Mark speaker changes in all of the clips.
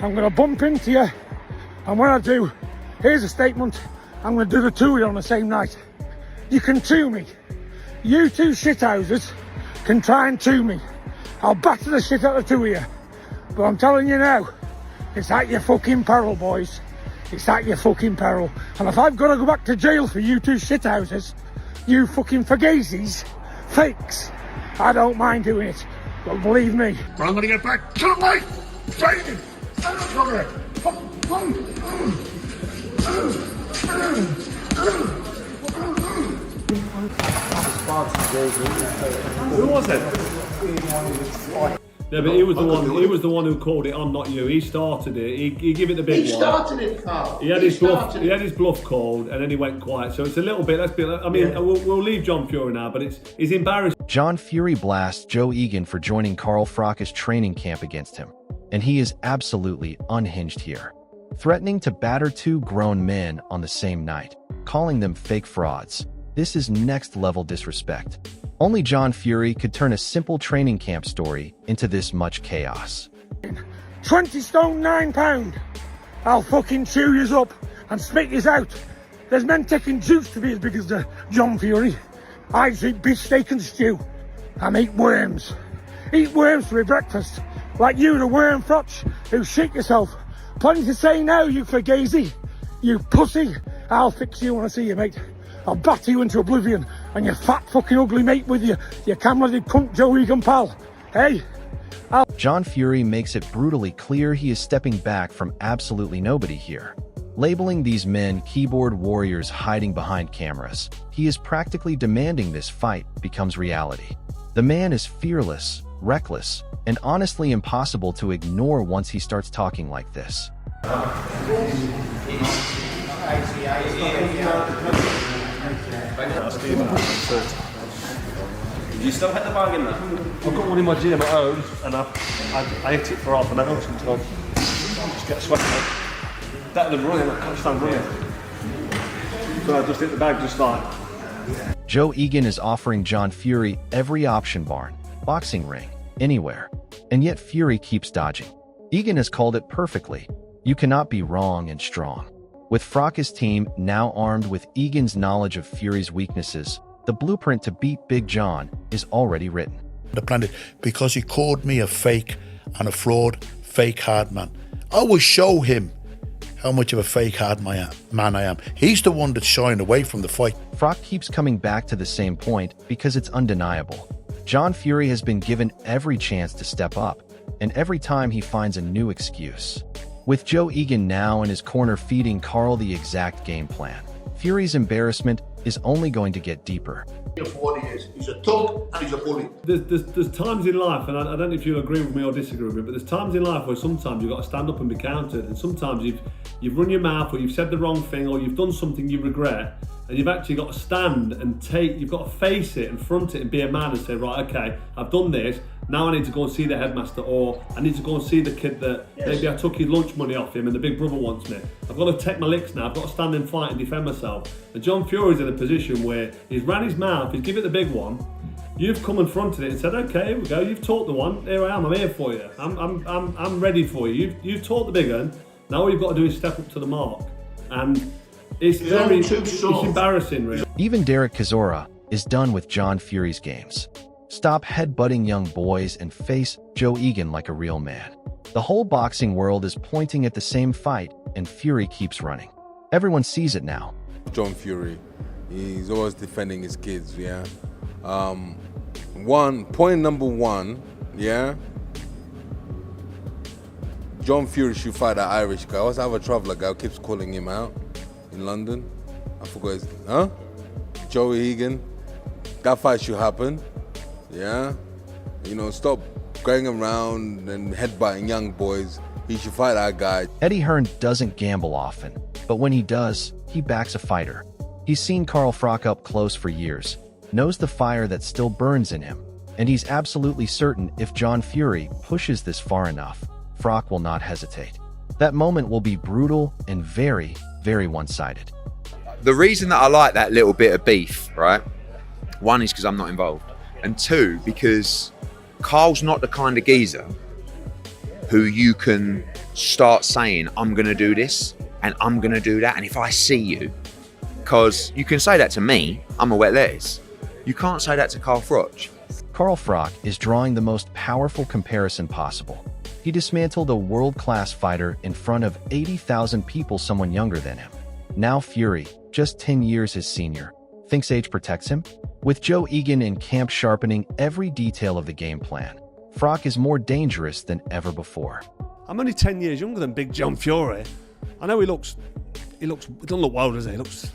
Speaker 1: I'm going to bump into you, and when I do, here's a statement, I'm going to do the two of you on the same night. You can two me. You two shithouses can try and two me. I'll batter the shit out of the two of you. But I'm telling you now, it's at your fucking peril, boys. It's at your fucking peril. And if I've got to go back to jail for you two shithouses, you fucking fugazis, fakes, I don't mind doing it. But believe me, I'm going to get back to life. Fighting.
Speaker 2: Who was it? Yeah, but he was the one. He was the one who called it on, not you. He started it. He gave it the big one.
Speaker 3: He started it, Carl.
Speaker 2: He had his bluff. He had his bluff called, and then he went quiet. So it's a little bit. I mean, we'll leave John Fury now, but it's embarrassing.
Speaker 4: John Fury blasts Joe Egan for joining Carl Froch's training camp against him, and he is absolutely unhinged here, threatening to batter two grown men on the same night, calling them fake frauds. This is next-level disrespect. Only John Fury could turn a simple training camp story into this much chaos.
Speaker 1: 20 stone 9 pound. I'll fucking chew yous up and spit yous out. There's men taking juice to be as big as the John Fury. I just eat beef steak and stew. I'm eat worms. Eat worms for my breakfast. Like you, the worm Froch, who shit yourself. Plenty to say now, you fugazi. You pussy. I'll fix you when I see you, mate. I'll batter you into oblivion, and your fat fucking ugly mate with you, your camera-headed cunt Joe Egan pal. Hey?
Speaker 4: John Fury makes it brutally clear he is stepping back from absolutely nobody here. Labeling these men keyboard warriors hiding behind cameras, he is practically demanding this fight becomes reality. The man is fearless, reckless, and honestly impossible to ignore once he starts talking like this.
Speaker 5: You still hit the bag in there?
Speaker 2: I've got one in my gym at home, and I hit it for half an hour sometimes. Just get sweating out. Better than running. I can't stand running. So I just hit the bag just like.
Speaker 4: Joe Egan is offering John Fury every option: barn, boxing ring, anywhere. And yet Fury keeps dodging. Egan has called it perfectly. You cannot be wrong and strong. With Froch's team now armed with Egan's knowledge of Fury's weaknesses, the blueprint to beat Big John is already written.
Speaker 3: The planet, because he called me a fake and a fraud, fake hard man. I will show him how much of a fake hard man I am. He's the one that's shying away from the fight.
Speaker 4: Froch keeps coming back to the same point because it's undeniable. John Fury has been given every chance to step up, and every time he finds a new excuse. With Joe Egan now in his corner feeding Carl the exact game plan, Fury's embarrassment is only going to get deeper.
Speaker 3: He's a thug and he's a bully.
Speaker 2: There's times in life, and I don't know if you'll agree with me or disagree with me, but there's times in life where sometimes you've got to stand up and be counted, and sometimes you've run your mouth, or you've said the wrong thing, or you've done something you regret, and you've actually got to stand and you've got to face it and front it and be a man and say, right, okay, I've done this, now I need to go and see the headmaster, or I need to go and see the kid that maybe I took his lunch money off him and the big brother wants me. I've got to take my licks now, I've got to stand and fight and defend myself. And John Fury's in a position where he's ran his mouth, he's given it the big one, you've come and fronted it and said, okay, here we go, you've taught the one, here I am, I'm here for you, I'm ready for you, you've taught the big one, now all you've got to do is step up to the mark. And it's embarrassing, really.
Speaker 4: Even Derek Chisora is done with John Fury's games. Stop headbutting young boys and face Joe Egan like a real man. The whole boxing world is pointing at the same fight, and Fury keeps running. Everyone sees it now.
Speaker 6: John Fury, he's always defending his kids, yeah? Point number one, yeah? John Fury should fight that Irish guy. What's the other traveller guy who keeps calling him out in London? I forgot his, Joe Egan. That fight should happen. Yeah, you know, stop going around and headbutting young boys. He should fight that guy.
Speaker 4: Eddie Hearn doesn't gamble often, but when he does, he backs a fighter. He's seen Carl Froch up close for years, knows the fire that still burns in him, and he's absolutely certain if John Fury pushes this far enough, Froch will not hesitate. That moment will be brutal and very, very one-sided.
Speaker 7: The reason that I like that little bit of beef, right? One is because I'm not involved. And two, because Carl's not the kind of geezer who you can start saying, I'm going to do this and I'm going to do that. And if I see you, because you can say that to me, I'm a wet lettuce. You can't say that to Carl Froch.
Speaker 4: Carl Froch is drawing the most powerful comparison possible. He dismantled a world-class fighter in front of 80,000 people, someone younger than him. Now Fury, just 10 years his senior, thinks age protects him? With Joe Egan in camp sharpening every detail of the game plan, Froch is more dangerous than ever before.
Speaker 2: I'm only 10 years younger than Big John Fury. I know he doesn't look well, does he? He looks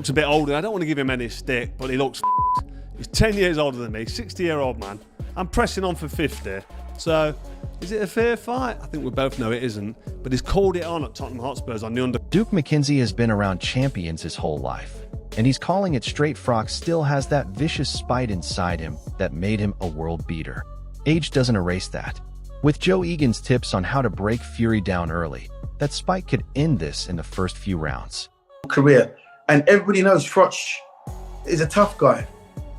Speaker 2: a bit older. I don't want to give him any stick, but he's 10 years older than me, 60-year-old man. I'm pressing on for 50. So, is it a fair fight? I think we both know it isn't. But he's called it on at Tottenham Hotspurs on the under.
Speaker 4: Duke McKenzie has been around champions his whole life, and he's calling it straight. Froch still has that vicious spite inside him that made him a world beater. Age doesn't erase that. With Joe Egan's tips on how to break Fury down early, that spike could end this in the first few rounds.
Speaker 5: Career. And everybody knows Froch is a tough guy.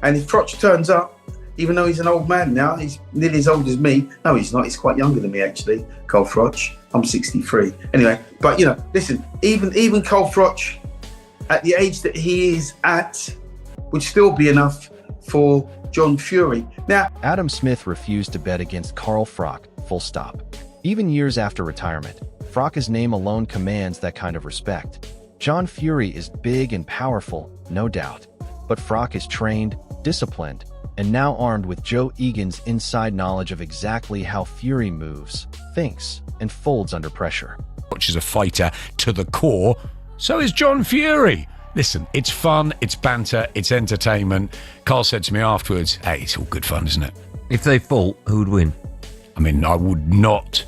Speaker 5: And if Froch turns up, even though he's an old man now, he's nearly as old as me. No, he's not. He's quite younger than me, actually, Carl Froch. I'm 63. Anyway, but, listen, even Carl Froch, at the age that he is at, would still be enough for John Fury. Now,
Speaker 4: Adam Smith refused to bet against Carl Froch, full stop. Even years after retirement, Froch's name alone commands that kind of respect. John Fury is big and powerful, no doubt, but Froch is trained, disciplined, and now armed with Joe Egan's inside knowledge of exactly how Fury moves, thinks, and folds under pressure.
Speaker 8: Froch is a fighter to the core, so is John Fury. Listen, it's fun, it's banter, it's entertainment. Carl said to me afterwards, hey, it's all good fun, isn't it?
Speaker 9: If they fought, who would win?
Speaker 8: I mean, I don't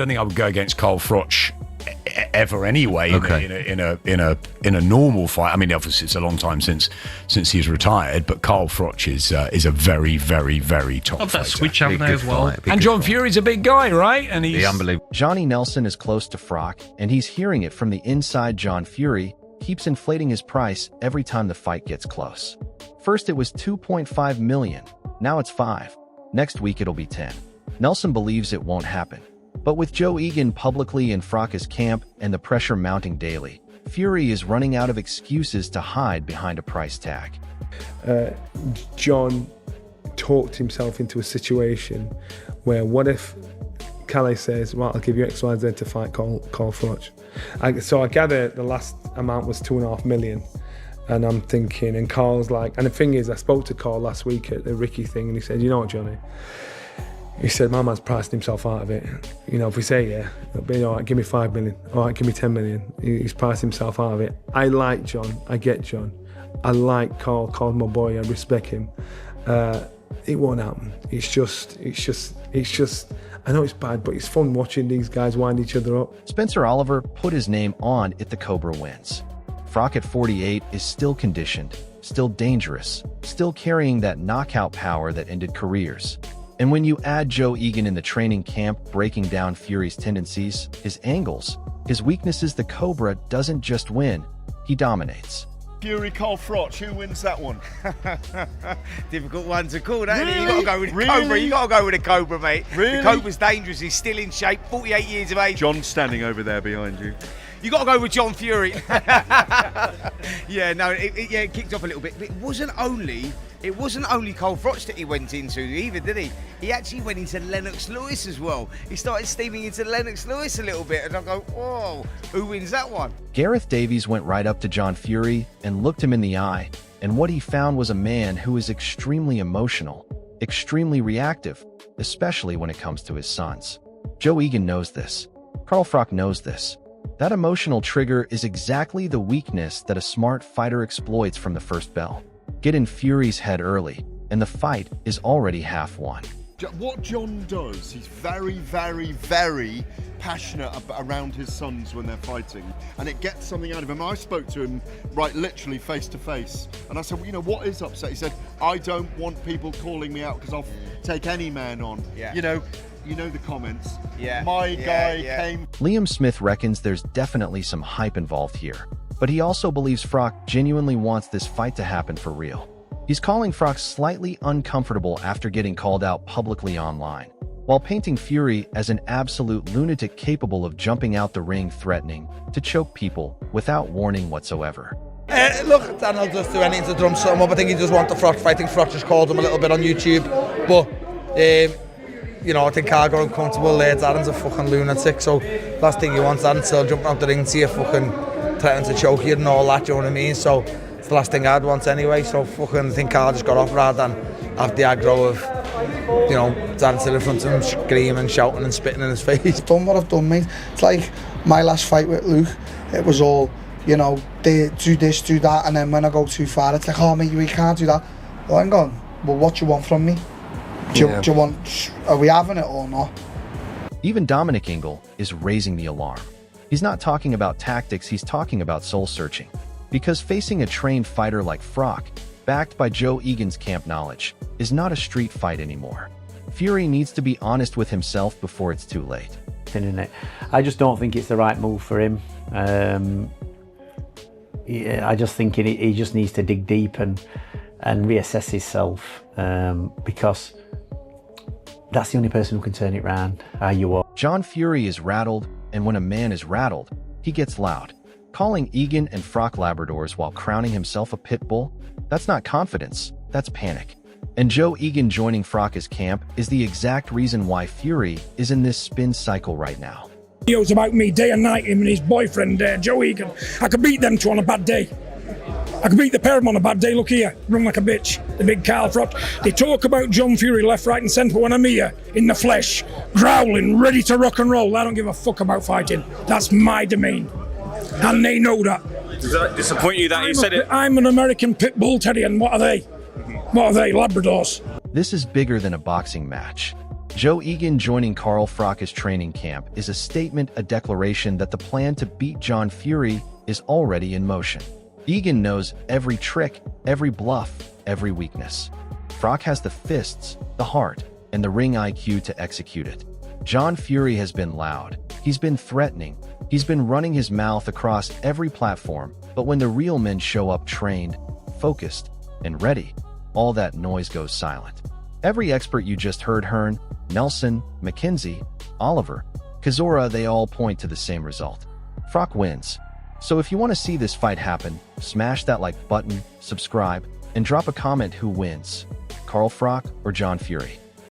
Speaker 8: think I would go against Carl Froch ever anyway.
Speaker 9: Okay.
Speaker 8: In a normal fight. I mean, obviously it's a long time since he's retired, but Carl Froch is a very, very, very top fighter.
Speaker 9: That switch up there as well.
Speaker 8: And John Fury's a big guy, right? And he's
Speaker 9: unbelievable.
Speaker 4: Johnny Nelson is close to Froch, and he's hearing it from the inside. John Fury keeps inflating his price every time the fight gets close. First it was 2.5 million, now it's 5. Next week it'll be 10. Nelson believes it won't happen. But with Joe Egan publicly in Froch's camp and the pressure mounting daily, Fury is running out of excuses to hide behind a price tag.
Speaker 10: John talked himself into a situation where what if Calais says, well, I'll give you X, Y, Z to fight Carl Froch. So I gather the last amount was 2.5 million. And I'm thinking, and Carl's like, and the thing is, I spoke to Carl last week at the Ricky thing, and he said, you know what, Johnny? He said, my man's priced himself out of it. If we say, yeah, it'll be all right, give me 5 million. All right, give me 10 million. He's priced himself out of it. I like John. I get John. I like Carl. Carl's my boy. I respect him. It won't happen. It's just, I know it's bad, but it's fun watching these guys wind each other up.
Speaker 4: Spencer Oliver put his name on if the Cobra wins. Froch at 48 is still conditioned, still dangerous, still carrying that knockout power that ended careers. And when you add Joe Egan in the training camp breaking down Fury's tendencies, his angles, his weaknesses, the Cobra doesn't just win, he dominates.
Speaker 11: Fury, Carl Froch, who wins that one?
Speaker 12: Difficult one to call, that.
Speaker 11: Really?
Speaker 12: You got to go with the Cobra. You got to go with the Cobra, mate.
Speaker 11: Really?
Speaker 12: The Cobra's dangerous. He's still in shape. 48 years of age.
Speaker 11: John's standing over there behind you.
Speaker 12: You got to go with John Fury. Yeah, no, it kicked off a little bit. But it wasn't only Carl Froch that he went into either, did he? He actually went into Lennox Lewis as well. He started steaming into Lennox Lewis a little bit, and I go, whoa, who wins that one?
Speaker 4: Gareth Davies went right up to John Fury and looked him in the eye, and what he found was a man who is extremely emotional, extremely reactive, especially when it comes to his sons. Joe Egan knows this. Carl Froch knows this. That emotional trigger is exactly the weakness that a smart fighter exploits from the first bell. Get in Fury's head early, and the fight is already half won.
Speaker 11: What John does, he's very, very, very passionate around his sons when they're fighting, and it gets something out of him. I spoke to him, right, literally face to face, and I said, well, what is upset? He said, I don't want people calling me out because I'll take any man on.
Speaker 12: Yeah.
Speaker 11: You know the comments.
Speaker 12: Yeah.
Speaker 11: My guy came.
Speaker 4: Liam Smith reckons there's definitely some hype involved here, but he also believes Froch genuinely wants this fight to happen for real. He's calling Froch slightly uncomfortable after getting called out publicly online. while painting Fury as an absolute lunatic capable of jumping out the ring threatening to choke people without warning whatsoever.
Speaker 13: Look, Daniel does do anything to drum something up. I think he does want the Froch fight. I think Froch just called him a little bit on YouTube. But, you know, I think Carl got uncomfortable there. Darren's a fucking lunatic. So last thing he wants, Darren still jumping out the ring to you, fucking threatening to choke you and all that, you know what I mean? So it's the last thing I'd want anyway. So fucking I think Carl just got off rather than have the aggro of, you know, Darren still in front of him, screaming, shouting and spitting in his face.
Speaker 14: I've done what I've done, mate. It's like my last fight with Luke. It was all, you know, they do this, do that, and then when I go too far, it's like, oh mate, you can't do that. Well, hang on, well, what do you want from me? Do you want, are we having it or not?
Speaker 4: Even Dominic Ingle is raising the alarm. He's not talking about tactics, he's talking about soul searching. Because facing a trained fighter like Froch, backed by Joe Egan's camp knowledge, is not a street fight anymore. Fury needs to be honest with himself before it's too late.
Speaker 15: I just don't think it's the right move for him. I just think he just needs to dig deep and reassess himself, because that's the only person who can turn it round. You are.
Speaker 4: John Fury is rattled, and when a man is rattled, he gets loud. Calling Egan and Froch Labradors while crowning himself a pit bull? That's not confidence, that's panic. And Joe Egan joining Froch's camp is the exact reason why Fury is in this spin cycle right now.
Speaker 1: Videos about me day and night, him and his boyfriend, Joe Egan. I could beat them two on a bad day. I could beat the pair of them on a bad day. Look here, run like a bitch. The big Carl Froch. They talk about John Fury left, right and centre, when I'm here, in the flesh, growling, ready to rock and roll. I don't give a fuck about fighting. That's my domain. And they know that.
Speaker 16: Does that disappoint you that you said it?
Speaker 1: I'm an American pit bull terrier, and what are they? What are they? Labradors.
Speaker 4: This is bigger than a boxing match. Joe Egan joining Carl Froch's training camp is a statement, a declaration that the plan to beat John Fury is already in motion. Egan knows every trick, every bluff, every weakness. Froch has the fists, the heart, and the ring IQ to execute it. John Fury has been loud. He's been threatening. He's been running his mouth across every platform, but when the real men show up trained, focused, and ready, all that noise goes silent. Every expert you just heard, Hearn, Nelson, McKenzie, Oliver, Kazora, they all point to the same result. Froch wins. So if you want to see this fight happen, smash that like button, subscribe, and drop a comment who wins, Carl Froch or John Fury.